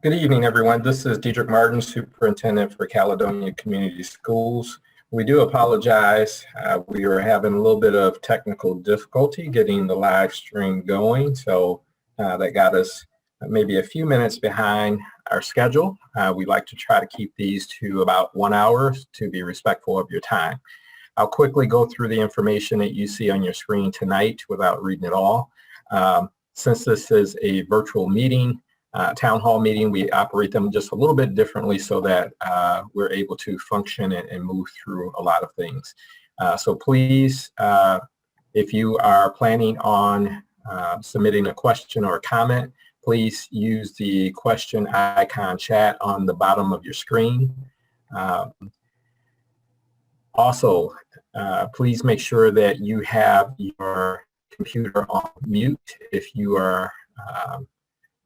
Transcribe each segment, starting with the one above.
Good evening, everyone. This is Diedrich Martin, Superintendent for Caledonia Community Schools. We do apologize. We were having a little bit of technical difficulty getting the live stream going, so that got us maybe a few minutes behind our schedule. We like to try to keep these to about 1 hour to be respectful of your time. I'll quickly go through the information that you see on your screen tonight without reading it all. Since this is a virtual meeting, town hall meeting, we operate them just a little bit differently so that we're able to function and move through a lot of things. So please, if you are planning on submitting a question or a comment, please use the question icon chat on the bottom of your screen. Also, please make sure that you have your computer on mute if you are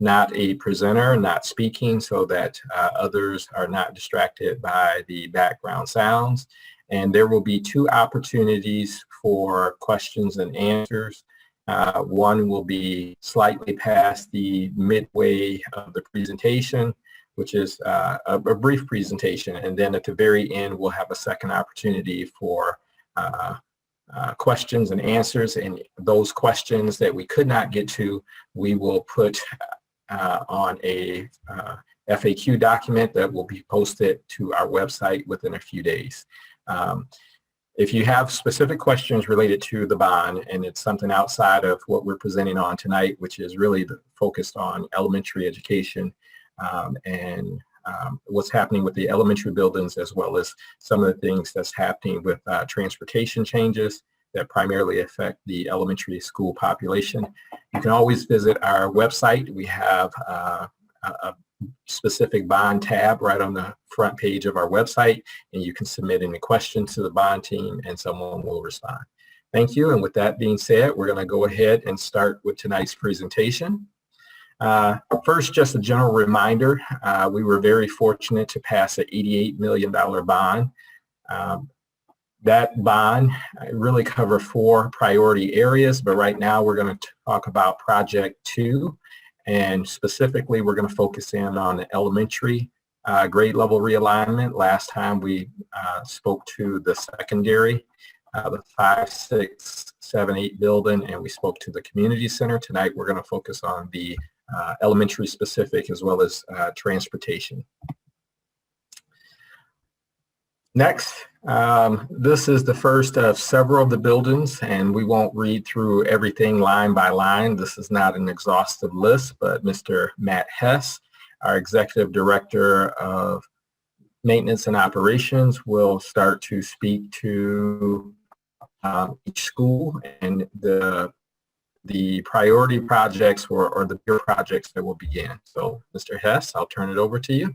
not a presenter, not speaking, so that others are not distracted by the background sounds. And there will be 2 opportunities for questions and answers. One will be slightly past the midway of the presentation, which is a brief presentation. And then at the very end, we'll have a second opportunity for questions and answers. And those questions that we could not get to, we will put on a FAQ document that will be posted to our website within a few days. If you have specific questions related to the bond and it's something outside of what we're presenting on tonight, which is really focused on elementary education and what's happening with the elementary buildings, as well as some of the things that's happening with transportation changes that primarily affect the elementary school population, you can always visit our website. We have a specific bond tab right on the front page of our website, and you can submit any questions to the bond team and someone will respond. Thank you. And with that being said, we're going to go ahead and start with tonight's presentation. First, just a general reminder, we were very fortunate to pass an $88 million bond. That bond really covered 4 priority areas, but right now we're going to talk about Project 2, and specifically we're going to focus in on the elementary grade level realignment. Last time we spoke to the secondary, the 5, 6, 7, 8 building, and we spoke to the community center. Tonight we're going to focus on the elementary specific as well as transportation. Next, this is the first of several of the buildings, and we won't read through everything line by line. This is not an exhaustive list, but Mr. Matt Hess, our Executive Director of Maintenance and Operations, will start to speak to each school and the priority projects or the bigger projects that will begin. So, Mr. Hess, I'll turn it over to you.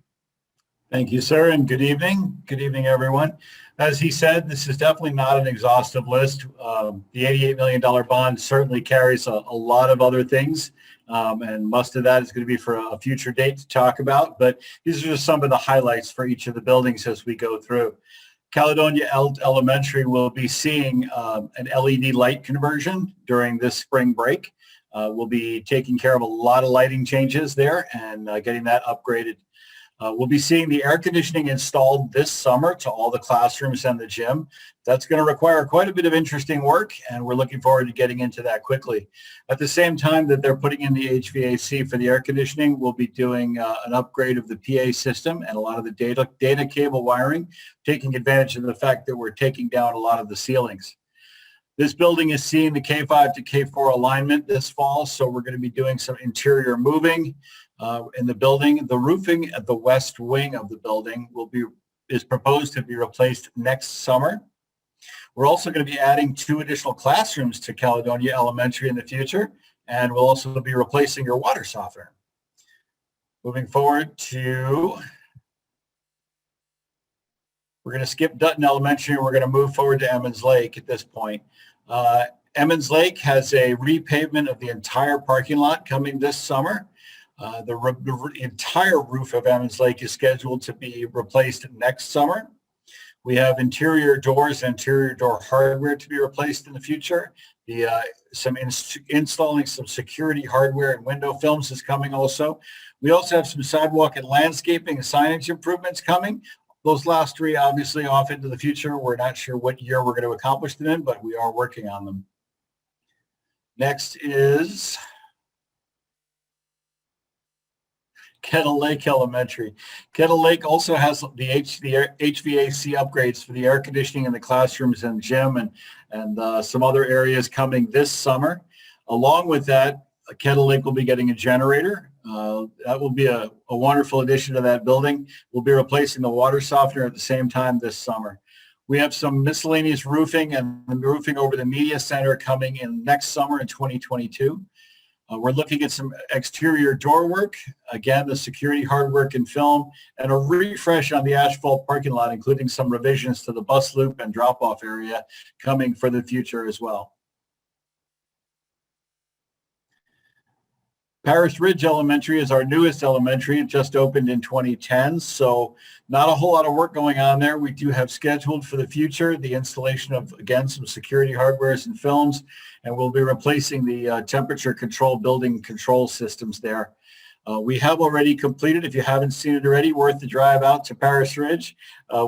Thank you, sir, and good evening. Good evening, everyone. As he said, this is definitely not an exhaustive list. The $88 million bond certainly carries a lot of other things, and most of that is going to be for a future date to talk about, but these are just some of the highlights for each of the buildings as we go through. Caledonia Elementary will be seeing an LED light conversion during this spring break. We'll be taking care of a lot of lighting changes there and getting that upgraded. We'll be seeing the air conditioning installed this summer to all the classrooms and the gym. That's going to require quite a bit of interesting work, and we're looking forward to getting into that quickly. At the same time that they're putting in the HVAC for the air conditioning, we'll be doing an upgrade of the PA system and a lot of the data cable wiring, taking advantage of the fact that we're taking down a lot of the ceilings. This building is seeing the K5 to K4 alignment this fall, so we're going to be doing some interior moving in the building. The roofing at the west wing of the building is proposed to be replaced next summer. We're also going to be adding 2 additional classrooms to Caledonia Elementary in the future, and we'll also be replacing your water softener. Moving forward we're going to skip Dutton Elementary, and we're going to move forward to Emmons Lake at this point. Emmons Lake has a repavement of the entire parking lot coming this summer. The entire roof of Emmons Lake is scheduled to be replaced next summer. We have interior doors and interior door hardware to be replaced in the future. Installing some security hardware and window films is coming also. We also have some sidewalk and landscaping and signage improvements coming. Those last three obviously off into the future. We're not sure what year we're going to accomplish them in, but we are working on them. Next is Kettle Lake Elementary. Kettle Lake also has the HVAC upgrades for the air conditioning in the classrooms and gym and some other areas coming this summer. Along with that, Kettle Lake will be getting a generator. That will be a wonderful addition to that building. We'll be replacing the water softener at the same time this summer. We have some miscellaneous roofing and roofing over the media center coming in next summer in 2022. We're looking at some exterior door work, again, the security hard work and film, and a refresh on the asphalt parking lot, including some revisions to the bus loop and drop-off area coming for the future as well. Paris Ridge Elementary is our newest elementary. It just opened in 2010, so not a whole lot of work going on there. We do have scheduled for the future the installation of, again, some security hardwares and films, and we'll be replacing the temperature control building control systems there. We have already completed, if you haven't seen it already, worth the drive out to Paris Ridge.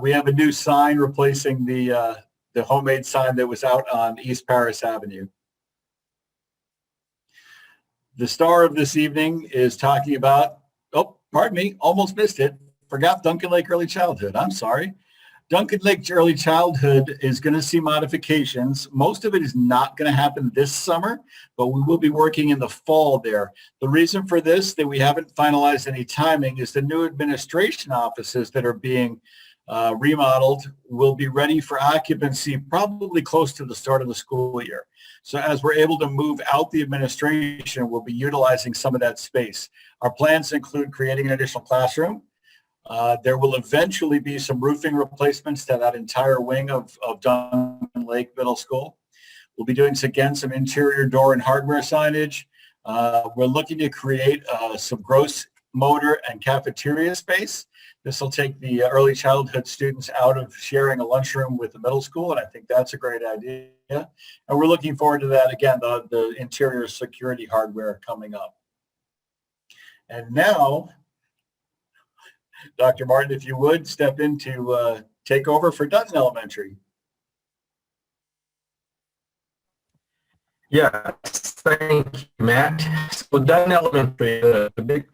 We have a new sign replacing the homemade sign that was out on East Paris Avenue. The star of this evening is talking about, oh, pardon me, almost missed it. Forgot Duncan Lake Early Childhood. I'm sorry. Duncan Lake Early Childhood is going to see modifications. Most of it is not going to happen this summer, but we will be working in the fall there. The reason for this, that we haven't finalized any timing, is the new administration offices that are being remodeled will be ready for occupancy probably close to the start of the school year. So as we're able to move out the administration, we'll be utilizing some of that space. Our plans include creating an additional classroom. There will eventually be some roofing replacements to that entire wing of Duncan Lake Middle School. We'll be doing, again, some interior door and hardware signage. We're looking to create some gross motor and cafeteria space. This will take the early childhood students out of sharing a lunchroom with the middle school, and I think that's a great idea. And we're looking forward to that, again, the interior security hardware coming up. And now, Dr. Martin, if you would, step in to take over for Dutton Elementary. Yes, thank you, Matt. So Dutton Elementary, the big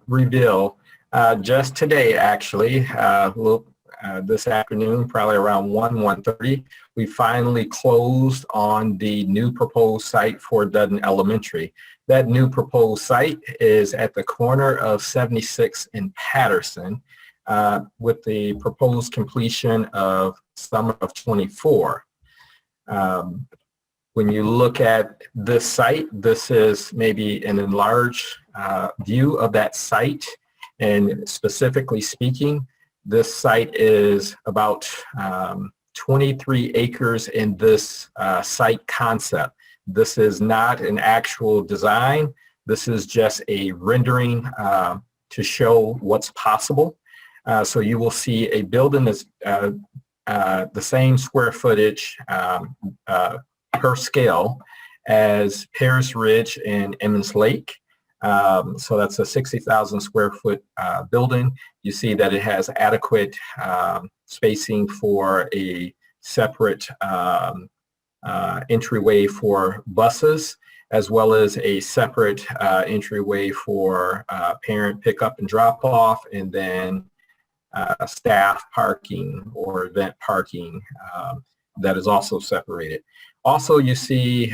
reveal just today, actually, this afternoon, probably around 1:30, we finally closed on the new proposed site for Dutton Elementary. That new proposed site is at the corner of 76 and Patterson, with the proposed completion of summer of 24. When you look at this site, this is maybe an enlarged view of that site. And specifically speaking, this site is about 23 acres in this site concept. This is not an actual design. This is just a rendering to show what's possible. So you will see a building that's the same square footage per scale as Paris Ridge and Emmons Lake. So that's a 60,000 square foot building. You see that it has adequate spacing for a separate entryway for buses, as well as a separate entryway for parent pickup and drop off, and then staff parking or event parking that is also separated. Also, you see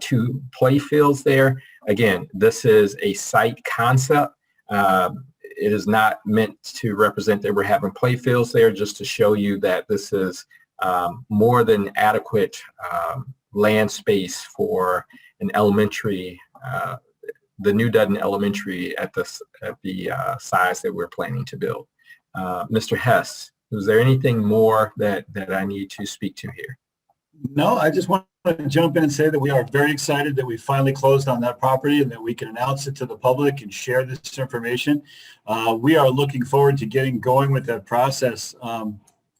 2 play fields there. Again, this is a site concept. It is not meant to represent that we're having play fields there, just to show you that this is more than adequate land space for an elementary, the new Dutton Elementary at the size that we're planning to build. Mr. Hess, is there anything more that I need to speak to here? No, I just want to jump in and say that we are very excited that we finally closed on that property and that we can announce it to the public and share this information. We are looking forward to getting going with that process.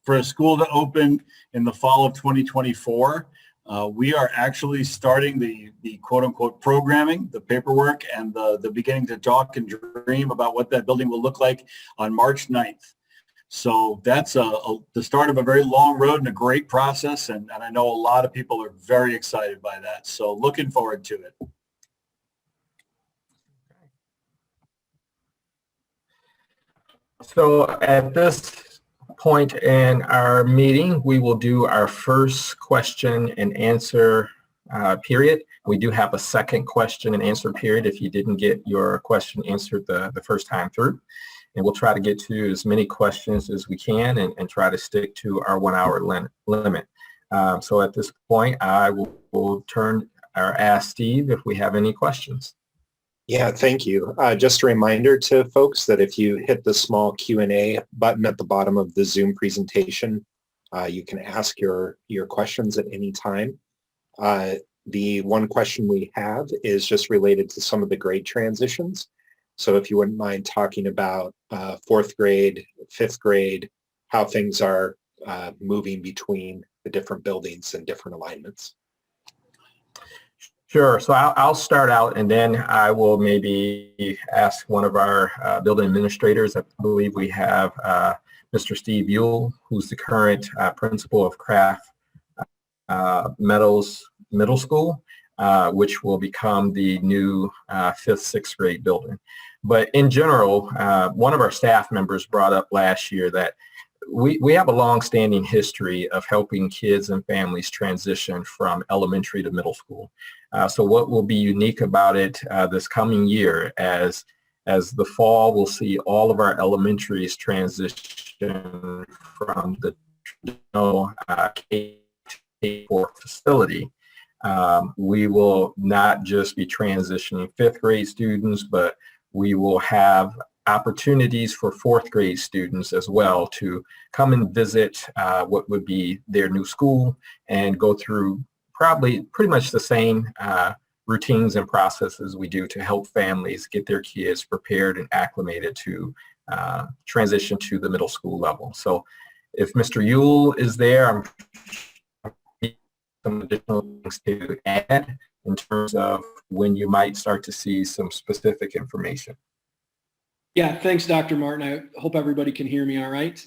for a school to open in the fall of 2024. We are actually starting the quote unquote programming, the paperwork, and the beginning to talk and dream about what that building will look like on March 9th. So that's the start of a very long road and a great process. And I know a lot of people are very excited by that. So looking forward to it. So at this point in our meeting, we will do our first question and answer period. We do have a second question and answer period if you didn't get your question answered the first time through. And we'll try to get to as many questions as we can and try to stick to our 1 hour limit. So at this point, I will turn or ask Steve if we have any questions. Yeah, thank you. Just a reminder to folks that if you hit the small Q&A button at the bottom of the Zoom presentation, you can ask your questions at any time. The one question we have is just related to some of the grade transitions. So if you wouldn't mind talking about fourth grade, fifth grade, how things are moving between the different buildings and different alignments. Sure. So I'll start out and then I will maybe ask one of our building administrators. I believe we have Mr. Steve Yule, who's the current principal of Craft Meadows Middle School, which will become the new 5th, 6th grade building. But in general, one of our staff members brought up last year that we have a long-standing history of helping kids and families transition from elementary to middle school. So what will be unique about it this coming year as the fall, we'll see all of our elementaries transition from the traditional K-4 facility. We will not just be transitioning 5th grade students, but we will have opportunities for 4th grade students as well to come and visit what would be their new school and go through probably pretty much the same routines and processes we do to help families get their kids prepared and acclimated to transition to the middle school level. So if Mr. Yule is there, I'm some additional things to add in terms of when you might start to see some specific information. Yeah, thanks, Dr. Martin. I hope everybody can hear me all right.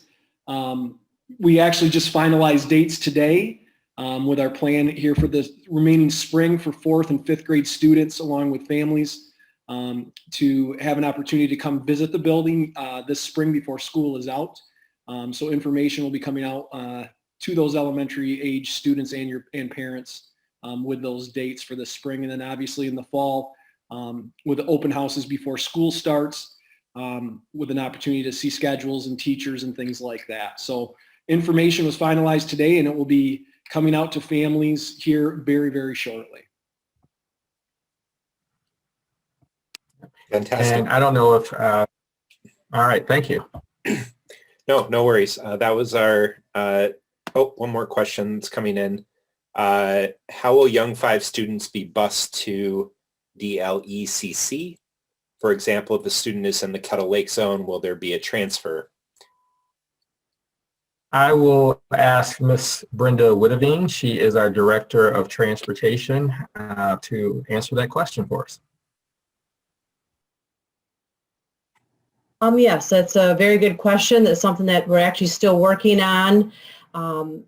We actually just finalized dates today with our plan here for the remaining spring for 4th and 5th grade students along with families to have an opportunity to come visit the building this spring before school is out. So information will be coming out to those elementary age students and parents with those dates for the spring. And then obviously in the fall with the open houses before school starts, with an opportunity to see schedules and teachers and things like that. So information was finalized today and it will be coming out to families here very, very shortly. Fantastic. And I don't know if, all right, thank you. No worries. That was our, one more question that's coming in. How will Young 5 students be bused to DLECC? For example, if a student is in the Kettle Lake zone, will there be a transfer? I will ask Miss Brenda Witteveen. She is our Director of Transportation to answer that question for us. Yes, that's a very good question. That's something that we're actually still working on.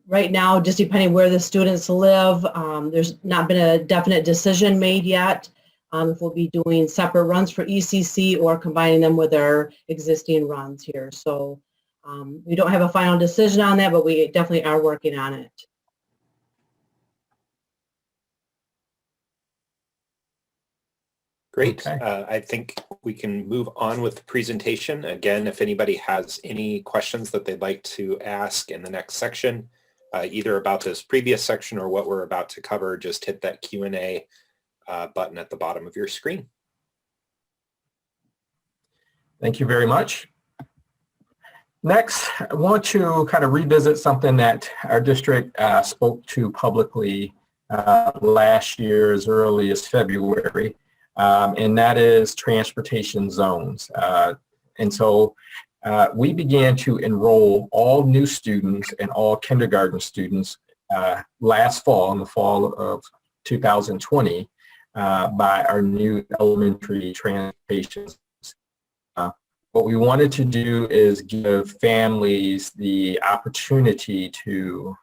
Right now, just depending where the students live, there's not been a definite decision made yet. If we'll be doing separate runs for ECC or combining them with our existing runs here. So we don't have a final decision on that, but we definitely are working on it. Great. Okay. I think we can move on with the presentation. Again, if anybody has any questions that they'd like to ask in the next section, either about this previous section or what we're about to cover, just hit that Q&A button at the bottom of your screen. Thank you very much. Next, I want to kind of revisit something that our district spoke to publicly last year as early as February, and that is transportation zones. And so We began to enroll all new students and all kindergarten students last fall, in the fall of 2020, by our new elementary transportation. What we wanted to do is give families the opportunity to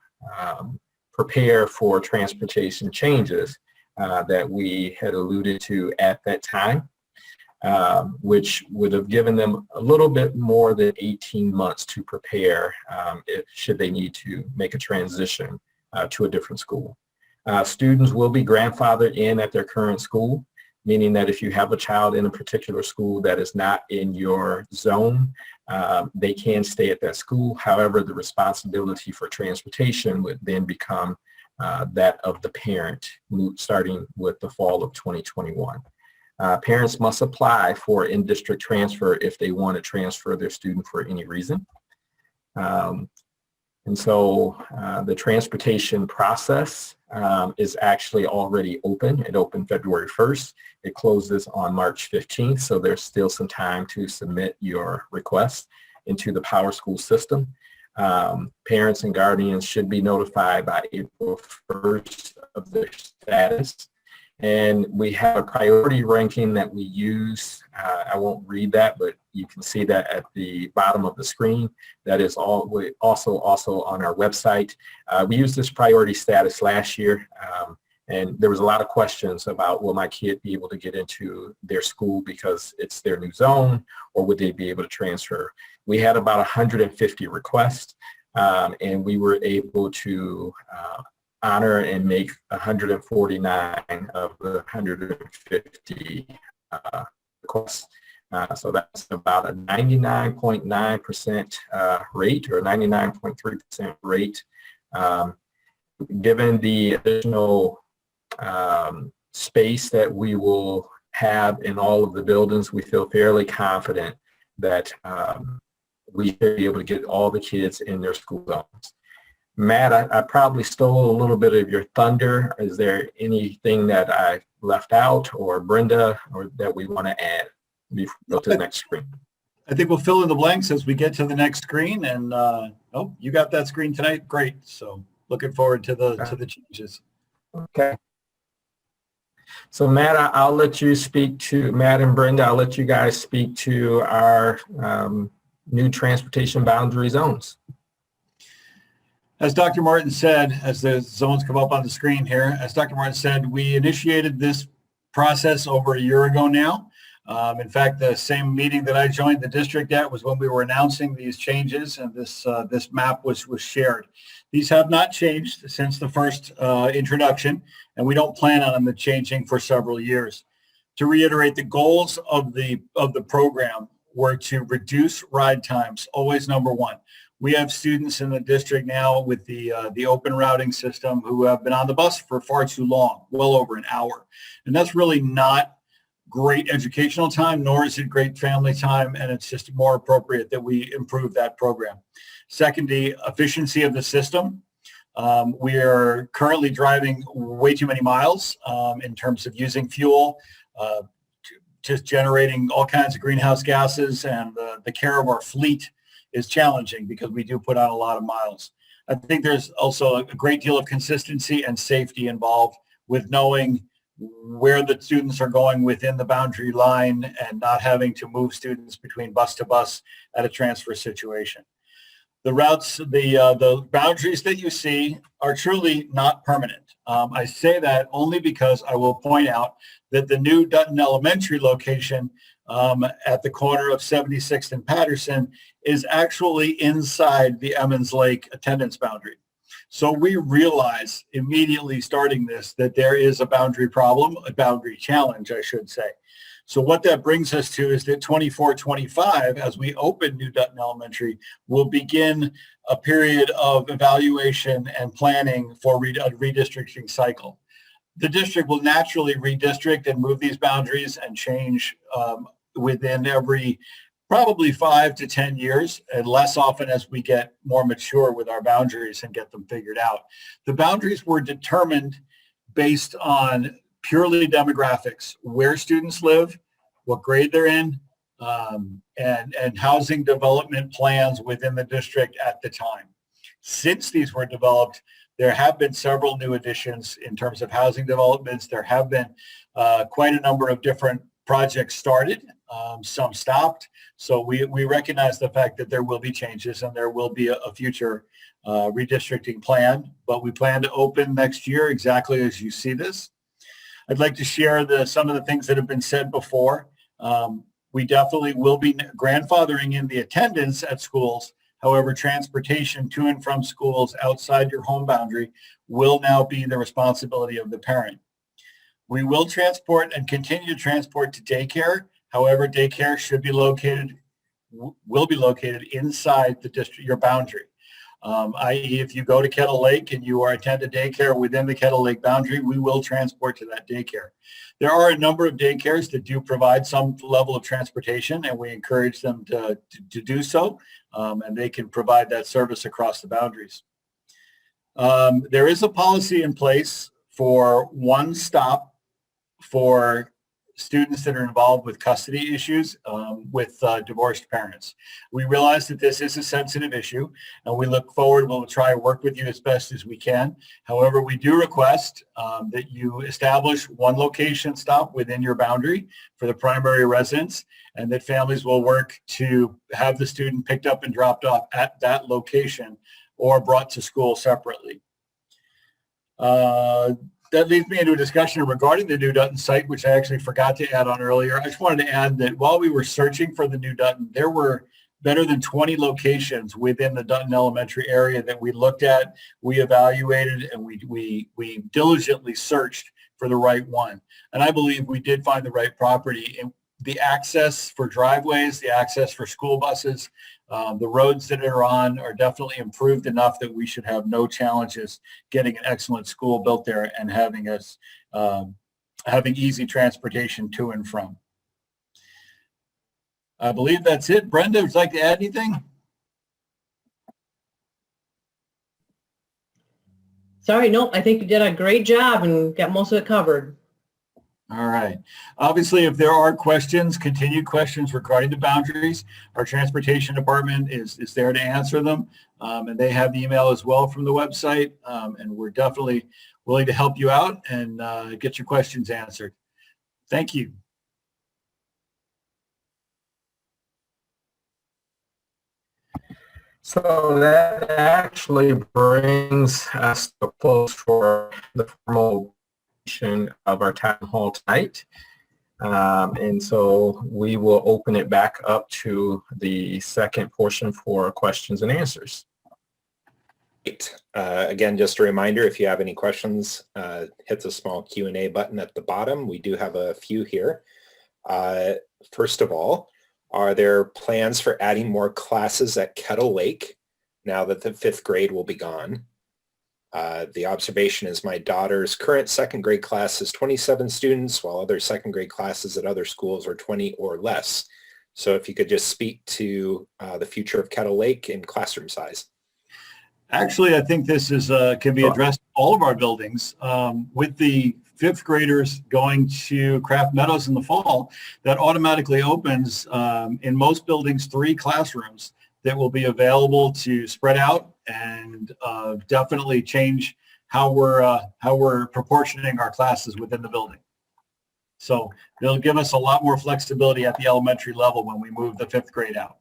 prepare for transportation changes that we had alluded to at that time, which would have given them a little bit more than 18 months to prepare should they need to make a transition to a different school. Students will be grandfathered in at their current school, meaning that if you have a child in a particular school that is not in your zone, they can stay at that school. However, the responsibility for transportation would then become that of the parent, starting with the fall of 2021. Parents must apply for in-district transfer if they want to transfer their student for any reason. And so the transportation process is actually already open. It opened February 1st. It closes on March 15th, so there's still some time to submit your request into the Power School system. Parents and guardians should be notified by April 1st of their status. And we have a priority ranking that we use. I won't read that, but you can see that at the bottom of the screen. That is also on our website. We used this priority status last year, and there was a lot of questions about, will my kid be able to get into their school because it's their new zone, or would they be able to transfer? We had about 150 requests, and we were able to honor and make 149 of the 150 requests. So that's about a 99.9% rate, or 99.3% rate. Given the additional space that we will have in all of the buildings, we feel fairly confident that we should be able to get all the kids in their school zones. Matt, I probably stole a little bit of your thunder. Is there anything that I left out, or Brenda, or that we want to add before we go to the next screen? I think we'll fill in the blanks as we get to the next screen. And oh, you got that screen tonight? Great. So looking forward to the changes. Okay. So Matt, I'll let you speak to, Matt and Brenda, I'll let you guys speak to our new transportation boundary zones. As Dr. Martin said, as the zones come up on the screen here, as Dr. Martin said, we initiated this process over a year ago now. In fact, the same meeting that I joined the district at was when we were announcing these changes, and this map was shared. These have not changed since the first introduction, and we don't plan on them changing for several years. To reiterate, the goals of the program were to reduce ride times, always number one. We have students in the district now with the open routing system who have been on the bus for far too long, well over an hour. And that's really not great educational time, nor is it great family time, and it's just more appropriate that we improve that program. Secondly, efficiency of the system. We are currently driving way too many miles in terms of using fuel, just generating all kinds of greenhouse gases, and the care of our fleet is challenging because we do put on a lot of miles. I think there's also a great deal of consistency and safety involved with knowing where the students are going within the boundary line and not having to move students between bus to bus at a transfer situation. The routes, the boundaries that you see are truly not permanent. I say that only because I will point out that the new Dutton Elementary location at the corner of 76th and Patterson is actually inside the Emmons Lake attendance boundary. So we realize immediately starting this that there is a boundary problem, a boundary challenge, I should say. So what that brings us to is that 24-25, as we open New Dutton Elementary, will begin a period of evaluation and planning for a redistricting cycle. The district will naturally redistrict and move these boundaries and change within every probably 5 to 10 years, and less often as we get more mature with our boundaries and get them figured out. The boundaries were determined based on purely demographics, where students live, what grade they're in, and housing development plans within the district at the time. Since these were developed, there have been several new additions in terms of housing developments. There have been quite a number of different projects started, some stopped. So we recognize the fact that there will be changes and there will be a future redistricting plan, but we plan to open next year exactly as you see this. I'd like to share some of the things that have been said before. We definitely will be grandfathering in the attendance at schools. However, transportation to and from schools outside your home boundary will now be the responsibility of the parent. We will transport and continue to transport to daycare. However, daycare will be located inside the district, your boundary. I.e., if you go to Kettle Lake and you are attended daycare within the Kettle Lake boundary, we will transport to that daycare. There are a number of daycares that do provide some level of transportation, and we encourage them to do so, and they can provide that service across the boundaries. There is a policy in place for one stop for students that are involved with custody issues with divorced parents. We realize that this is a sensitive issue, and we look forward, we'll try to work with you as best as we can. However, we do request that you establish one location stop within your boundary for the primary residence, and that families will work to have the student picked up and dropped off at that location or brought to school separately. That leads me into a discussion regarding the new Dutton site, which I actually forgot to add on earlier. I just wanted to add that while we were searching for the new Dutton, there were better than 20 locations within the Dutton Elementary area that we looked at, we evaluated, and we diligently searched for the right one. And I believe we did find the right property. And the access for driveways, the access for school buses, the roads that are on are definitely improved enough that we should have no challenges getting an excellent school built there and having easy transportation to and from. I believe that's it. Brenda, would you like to add anything? Sorry, nope, I think you did a great job and got most of it covered. All right. Obviously, if there are questions, continued questions regarding the boundaries, our transportation department is there to answer them. And they have the email as well from the website. And we're definitely willing to help you out and get your questions answered. Thank you. So that actually brings us to a close for the formal of our town hall tonight. And so we will open it back up to the second portion for questions and answers. Great. Again, just a reminder, if you have any questions, hit the small Q&A button at the bottom. We do have a few here. First of all, are there plans for adding more classes at Kettle Lake now that the 5th grade will be gone? The observation is my daughter's current 2nd grade class is 27 students, while other 2nd grade classes at other schools are 20 or less. So if you could just speak to the future of Kettle Lake in classroom size. Actually, I think this is can be addressed in all of our buildings. With the 5th graders going to Craft Meadows in the fall, that automatically opens in most buildings 3 classrooms that will be available to spread out and definitely change how we're proportioning our classes within the building. So they'll give us a lot more flexibility at the elementary level when we move the 5th grade out.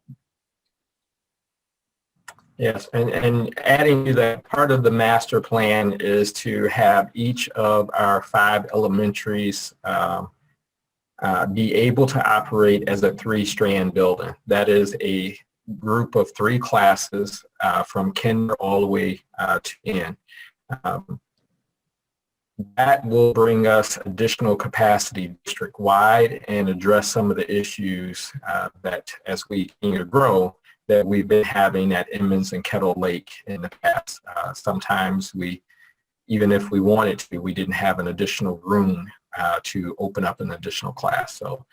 Yes, and adding to that, part of the master plan is to have each of our 5 elementaries be able to operate as a 3-strand building. That is a group of 3 classes from kinder all the way to end. That will bring us additional capacity district-wide and address some of the issues that, as we continue to grow, that we've been having at Emmons and Kettle Lake in the past. Sometimes even if we wanted to, we didn't have an additional room to open up an additional class. So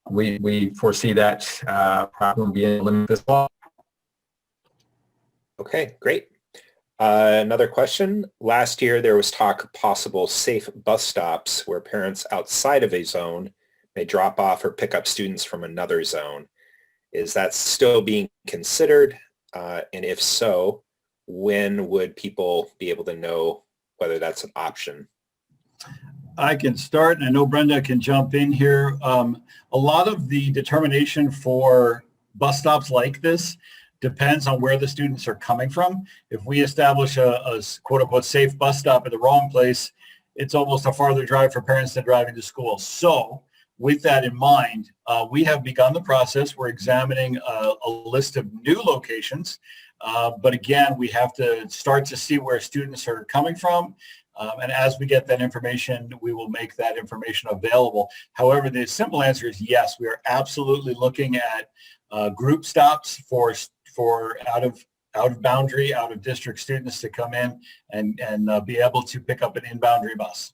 we foresee that problem being eliminated as well. Okay, great. Another question. Last year, there was talk of possible safe bus stops where parents outside of a zone may drop off or pick up students from another zone. Is that still being considered? And if so, when would people be able to know whether that's an option? I can start, and I know Brenda can jump in here. A lot of the determination for bus stops like this depends on where the students are coming from. If we establish a quote unquote safe bus stop at the wrong place, it's almost a farther drive for parents than driving to school. So with that in mind, we have begun the process. We're examining a list of new locations. But again, we have to start to see where students are coming from. And as we get that information, we will make that information available. However, the simple answer is yes, we are absolutely looking at group stops for out of boundary, out of district students to come in and be able to pick up an in-boundary bus.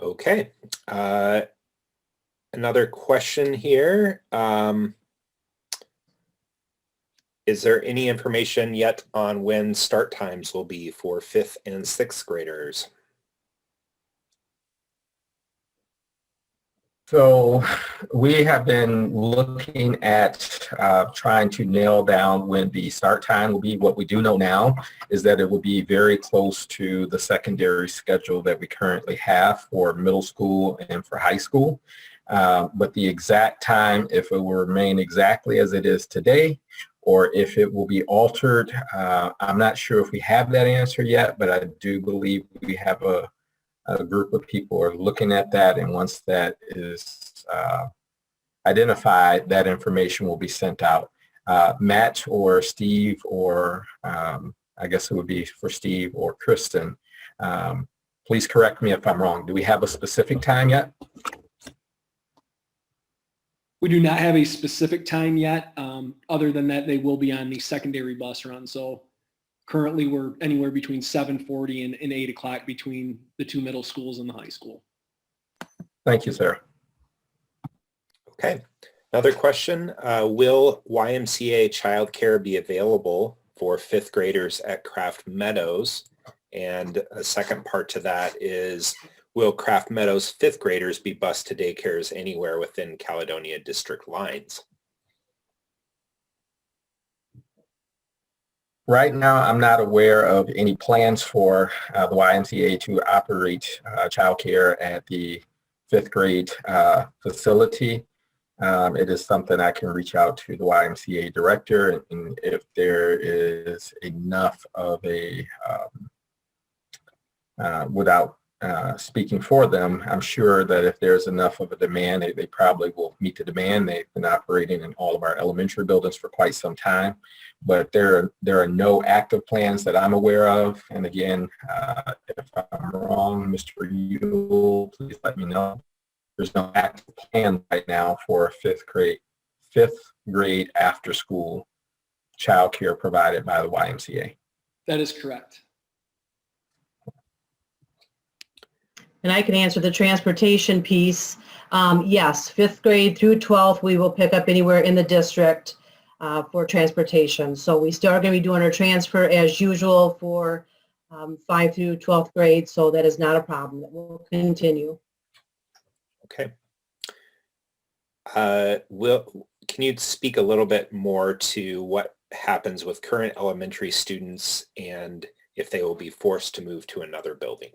Okay. Another question here. Is there any information yet on when start times will be for 5th and 6th graders? So we have been looking at trying to nail down when the start time will be. What we do know now is that it will be very close to the secondary schedule that we currently have for middle school and for high school. But the exact time, if it will remain exactly as it is today, or if it will be altered, I'm not sure if we have that answer yet, but I do believe we have a group of people are looking at that, and once that is identified, that information will be sent out. Matt or Steve, or I guess it would be for Steve or Kristen, please correct me if I'm wrong. Do we have a specific time yet? We do not have a specific time yet. Other than that, they will be on the secondary bus run. So currently we're anywhere between 7:40 and 8 o'clock between the two middle schools and the high school. Thank you, Sarah. Okay. Another question. Will YMCA childcare be available for 5th graders at Craft Meadows? And a second part to that is, will Craft Meadows 5th graders be bused to daycares anywhere within Caledonia district lines? Right now, I'm not aware of any plans for the YMCA to operate childcare at the 5th grade facility. It is something I can reach out to the YMCA director, and if there is enough of a, without speaking for them, I'm sure that if there's enough of a demand, they probably will meet the demand. They've been operating in all of our elementary buildings for quite some time, but there are no active plans that I'm aware of. And again, if I'm wrong, Mr. Yule, please let me know. There's no active plan right now for 5th grade after school childcare provided by the YMCA. That is correct. And I can answer the transportation piece. Yes, 5th grade through 12th, we will pick up anywhere in the district for transportation. So we still are going to be doing our transfer as usual for 5th through 12th grade. So that is not a problem. That will continue. Okay. Can you speak a little bit more to what happens with current elementary students and if they will be forced to move to another building?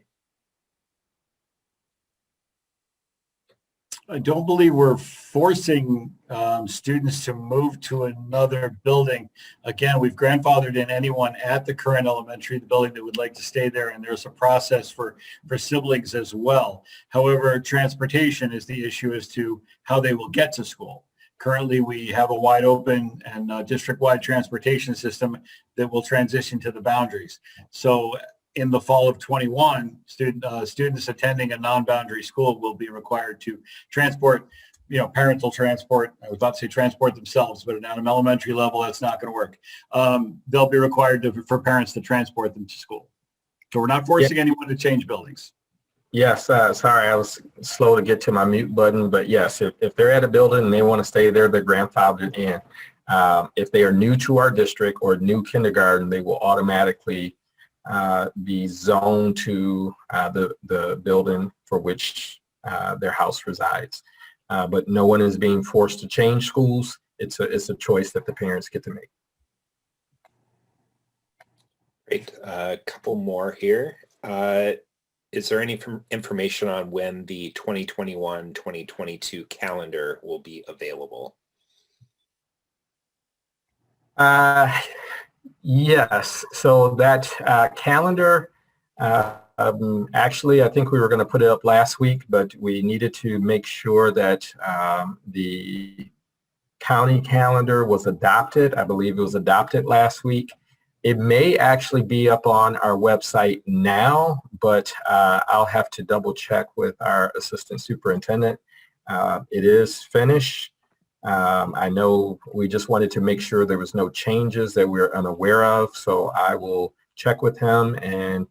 I don't believe we're forcing students to move to another building. Again, we've grandfathered in anyone at the current elementary, the building that would like to stay there, and there's a process for siblings as well. However, transportation is the issue as to how they will get to school. Currently, we have a wide open and district-wide transportation system that will transition to the boundaries. So in the fall of 21, students attending a non-boundary school will be required to transport, parental transport. I was about to say transport themselves, but at an elementary level, that's not going to work. They'll be required for parents to transport them to school. So we're not forcing anyone to change buildings. Yes, sorry, I was slow to get to my mute button, but yes, if they're at a building and they want to stay there, they're grandfathered in. If they are new to our district or new kindergarten, they will automatically be zoned to the building for which their house resides. But no one is being forced to change schools. It's a choice that the parents get to make. Great. A couple more here. Is there any information on when the 2021-2022 calendar will be available? Yes. So that calendar, actually, I think we were going to put it up last week, but we needed to make sure that the county calendar was adopted. I believe it was adopted last week. It may actually be up on our website now, but I'll have to double check with our assistant superintendent. It is finished. I know we just wanted to make sure there was no changes that we're unaware of, so I will check with him, and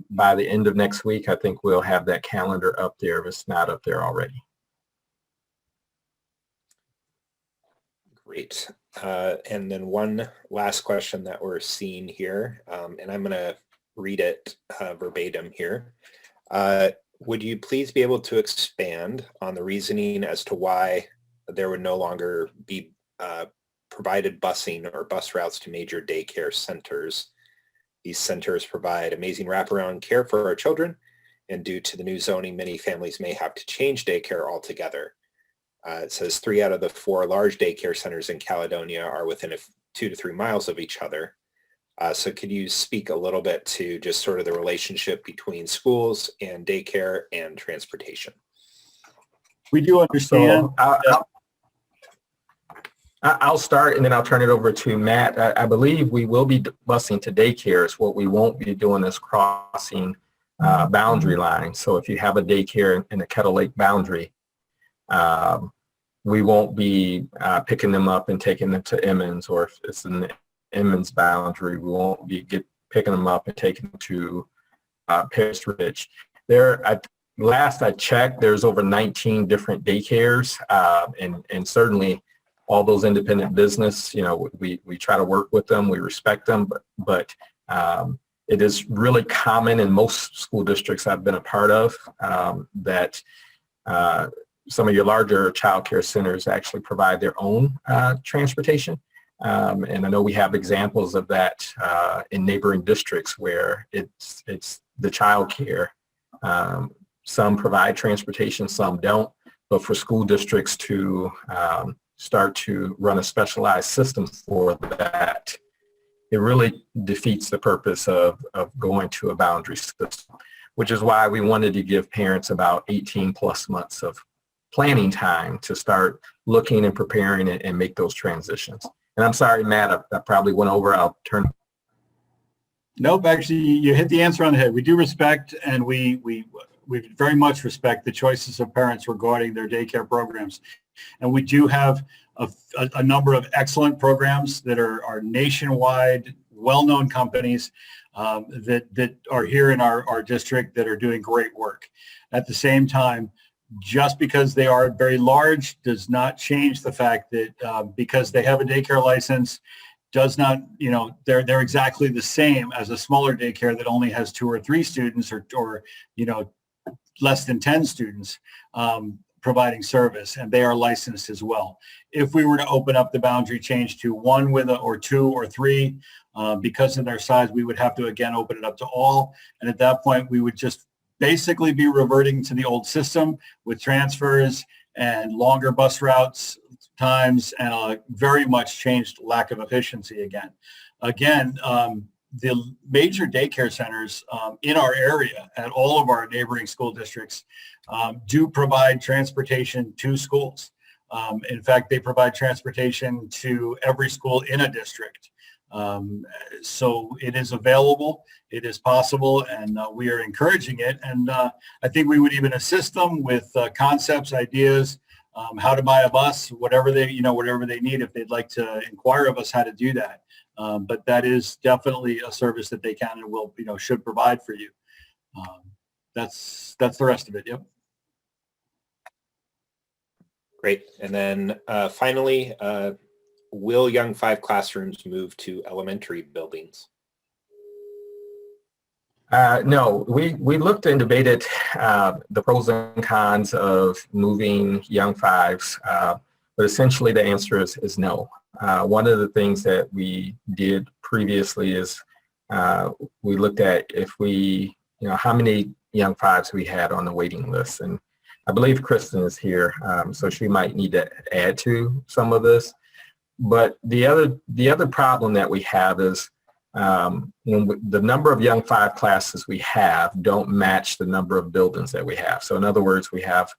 by the end of next week, I think we'll have that calendar up there if it's not up there already. Great. And then one last question that we're seeing here, and I'm going to read it verbatim here. Would you please be able to expand on the reasoning as to why there would no longer be provided busing or bus routes to major daycare centers? These centers provide amazing wraparound care for our children, and due to the new zoning, many families may have to change daycare altogether. It says 3 out of the 4 large daycare centers in Caledonia are within 2 to 3 miles of each other. So could you speak a little bit to just sort of the relationship between schools and daycare and transportation? We do understand. So I'll start and then I'll turn it over to Matt. I believe we will be busing to daycares. What we won't be doing is crossing boundary lines. So if you have a daycare in the Kettle Lake boundary, we won't be picking them up and taking them to Emmons, or if it's in the Emmons boundary, we won't be picking them up and taking them to Paris Ridge. Last I checked, there's over 19 different daycares, and certainly all those independent business, we try to work with them, we respect them, but it is really common in most school districts I've been a part of that some of your larger child care centers actually provide their own transportation. And I know we have examples of that in neighboring districts where it's the child care. Some provide transportation, some don't. But for school districts to start to run a specialized system for that, it really defeats the purpose of going to a boundary system, which is why we wanted to give parents about 18 plus months of planning time to start looking and preparing and make those transitions. And I'm sorry, Matt, I probably went over. I'll turn. Nope, actually, you hit the answer on the head. We do respect, and we very much respect the choices of parents regarding their daycare programs. And we do have a number of excellent programs that are nationwide, well-known companies that are here in our district that are doing great work. At the same time, just because they are very large does not change the fact that because they have a daycare license does not, they're exactly the same as a smaller daycare that only has 2 or 3 students or less than 10 students providing service, and they are licensed as well. If we were to open up the boundary change to 1 or 2 or 3, because of their size, we would have to again open it up to all. And at that point, we would just basically be reverting to the old system with transfers and longer bus routes times and a very much changed lack of efficiency again. The major daycare centers in our area at all of our neighboring school districts do provide transportation to schools. In fact, they provide transportation to every school in a district. So it is available, it is possible, and we are encouraging it. And I think we would even assist them with concepts, ideas, how to buy a bus, whatever they need if they'd like to inquire of us how to do that. But that is definitely a service that they can and will, should provide for you. That's the rest of it. Yep. Great. And then finally, will Young 5 classrooms move to elementary buildings? No, we looked and debated the pros and cons of moving young fives, but essentially the answer is no. One of the things that we did previously is we looked at how many young fives we had on the waiting list, and I believe Kristen is here, so she might need to add to some of this. But the other problem that we have is the number of young five classes we have don't match the number of buildings that we have. So in other words, we have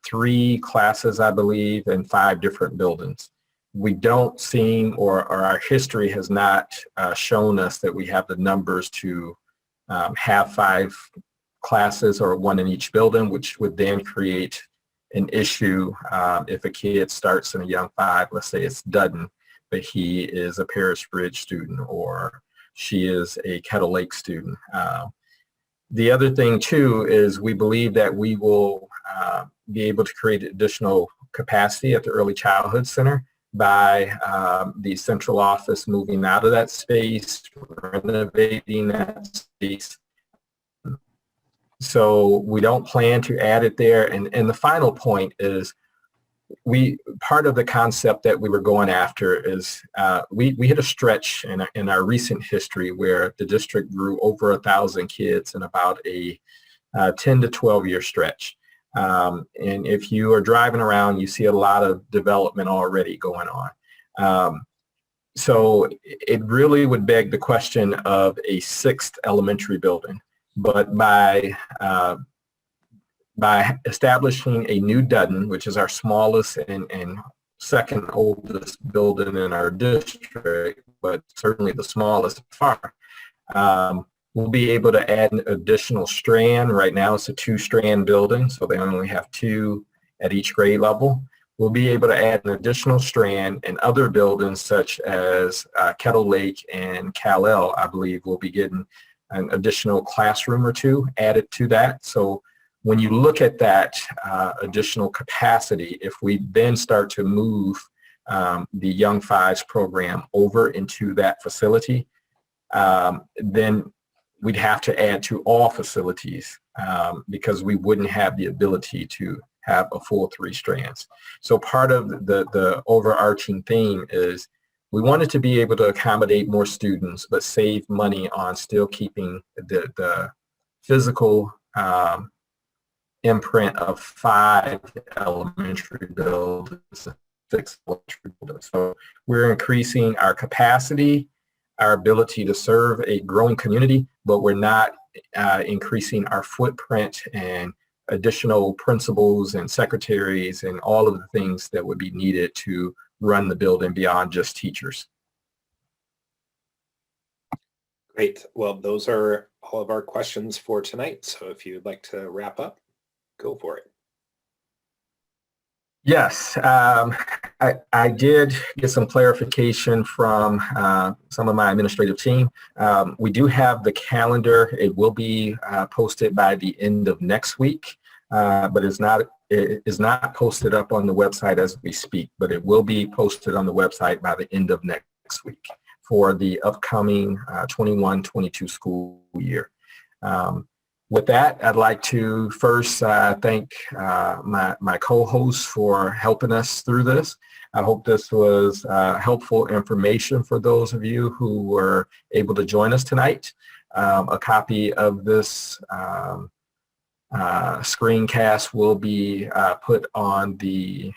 3 classes, I believe, and 5 different buildings. We don't seem, or our history has not shown us that we have the numbers to have 5 classes or 1 in each building, which would then create an issue if a kid starts in a young five, let's say it's Dutton, but he is a Paris Bridge student or she is a Kettle Lake student. The other thing too is we believe that we will be able to create additional capacity at the Early Childhood Center by the central office moving out of that space, renovating that space. So we don't plan to add it there. And the final point is part of the concept that we were going after is we hit a stretch in our recent history where the district grew over 1,000 kids in about a 10 to 12 year stretch. And if you are driving around, you see a lot of development already going on. So it really would beg the question of a 6th elementary building. But by establishing a new Dutton, which is our smallest and second oldest building in our district, but certainly the smallest far, we'll be able to add an additional strand. Right now it's a 2-strand building, so they only have 2 at each grade level. We'll be able to add an additional strand in other buildings such as Kettle Lake and Caledonia, I believe we'll be getting an additional classroom or 2 added to that. So when you look at that additional capacity, if we then start to move the Young Fives program over into that facility, then we'd have to add to all facilities because we wouldn't have the ability to have a full 3 strands. So part of the overarching theme is we wanted to be able to accommodate more students, but save money on still keeping the physical imprint of 5 elementary buildings, 6 elementary buildings. So we're increasing our capacity, our ability to serve a growing community, but we're not increasing our footprint and additional principals and secretaries and all of the things that would be needed to run the building beyond just teachers. Great. Well, those are all of our questions for tonight. So if you'd like to wrap up, go for it. Yes, I did get some clarification from some of my administrative team. We do have the calendar. It will be posted by the end of next week, but it is not posted up on the website as we speak, but it will be posted on the website by the end of next week for the upcoming 21-22 school year. With that, I'd like to first thank my co-hosts for helping us through this. I hope this was helpful information for those of you who were able to join us tonight. A copy of this screencast will be put on the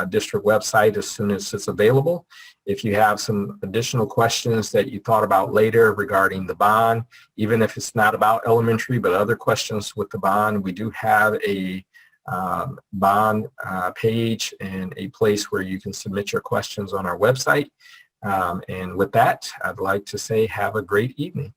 district website as soon as it's available. If you have some additional questions that you thought about later regarding the bond, even if it's not about elementary, but other questions with the bond, we do have a bond page and a place where you can submit your questions on our website. And with that, I'd like to say have a great evening.